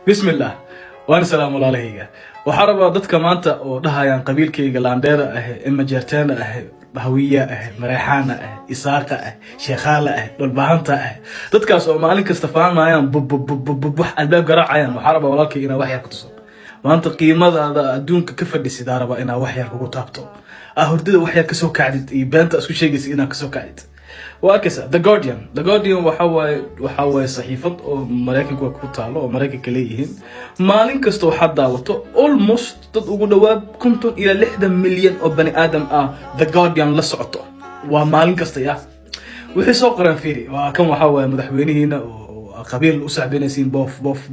بسم الله وانا سلام عليكم وحرب ضدك مانتا ودهايان قبيلكيغا لانديرا اما جرتانا هوية مريحانة إساقة شيخالة دولباهنتا dadkaas oo maalin kasta faanayaan wax albaab garaacayaan waxaraba walaalkay ina wax yar ku tuso maanta qiimadaada adduunka ka fadhisid araba ina wax yar kugu taabto hurdada wax yar ka soo kacdid iyo beenta isku sheegaysid ina ka soo kacdid وأكسا The Guardian وحاوي صحيفة ومراكن ku taalo oo Mareykanka leeyihiin maalin kasto waxa daawato almost dad ugu dhawaad 50 ila 60 milyan oo bani aadam The Guardian la socoto waa maalin kasta wixii soo qoran fiiri waa kan waxa way madaxweynaheena oo qabiil u saabeynaysiin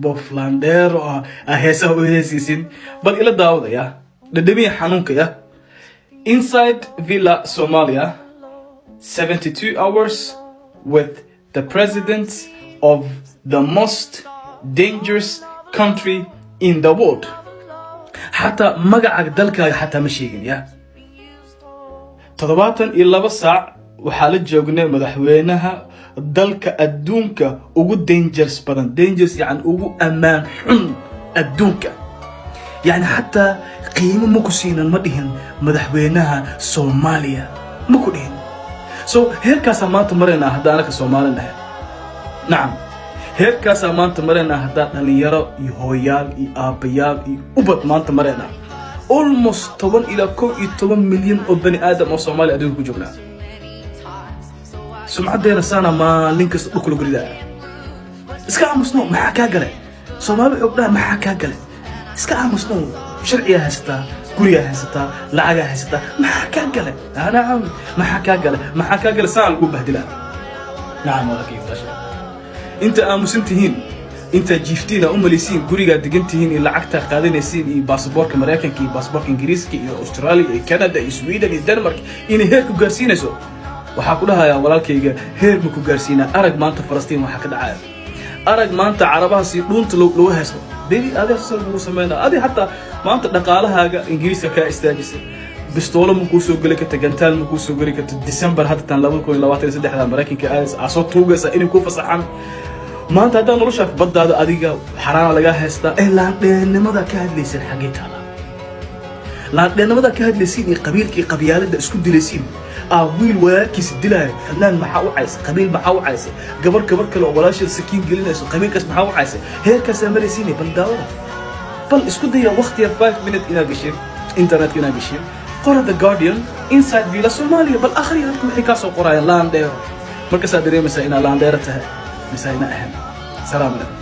bof lander oo heesaha u heesisin bal ila daawada dhadhamiya xanuunka Inside Villa Somalia 72 hours with the president of the most dangerous country in the world. حتى مقعد دلك حتى مشيقن تضباطن إلا بساع وحالة جوجنا مدحوينها دلك الدونك وجو dangerous بدن dangerous يعني وجو أمان حن الدونك يعني حتى قيمة مكسين المدهن مدحوينها صوماليا مكودين heerkaas maanta marayna hadaan ka Soomaaliyeed nacam heerkaas maanta marayna hadaan dhalinyaro iyo hooyaal iyo aabayaal iyo ubad maanta marayna almost 10 ila 11 milyan oo bani aadam oo Soomaali adduunka ku joognaa sumcadeena sana ma linkas dhulka lagu ridaa iska aamusno maxaa ka galay Soomaali xogdhaa maxaa ka galay iska aamusno sharciga haystaa guriga haysata lacaga haysata maxaa ka galay ana caawin maxaa ka galay saan ugu bahdila nacam walakiin fasha inta aamusantihiin inta jiiftiina u malisiin guriga degantihiin in lacagta qaadanaysiin iyo baasaboorka Mareykanka iyo baasaboorka Ingiriiska iyo Australia iyo Canada iyo Sweden iyo Denmark in heer ku gaarsiinayso waxa ku dhahayaa walaalkayga heer ma ku gaarsiina arag maanta Falastiin waxa ka dhacaya arag maanta Carabaha si dhuunta loo haysto beri adeeg soo ugu sameeyna adi hatta maanta dhaqaalahaaga Ingiriiska ka istaajisay bistoolo ma ku soo gali karta gantaal ma ku soo gali karta December hadda tan 2023 Mareykanka aasoo tuugaysa inay ku fasaxan maanta hadda nolosha baddaada adiga xaraan laga haystaa laandheennimada ka hadlaysan xaqiiqada laandheennimada ka hadlaysan qabiilkii qabyaalada isku dilaysiin wiil walaalkiis dilay fanaan maxaa u caysay qabiil maxaa u caysay gabar kale oo walaasheed sakiin gelinayso qabiilkaas maxaa u caysay heerkaas maraysiin bal daawada bal isku daya waqti 5 minute ina gashin internet ina gashin qora The Guardian Inside Villa Somalia bal akhri halku wixii ka soo qoraya laandheero markaas aad dareemaysaa ina laandheero tahay misayna ahan salaam alaykum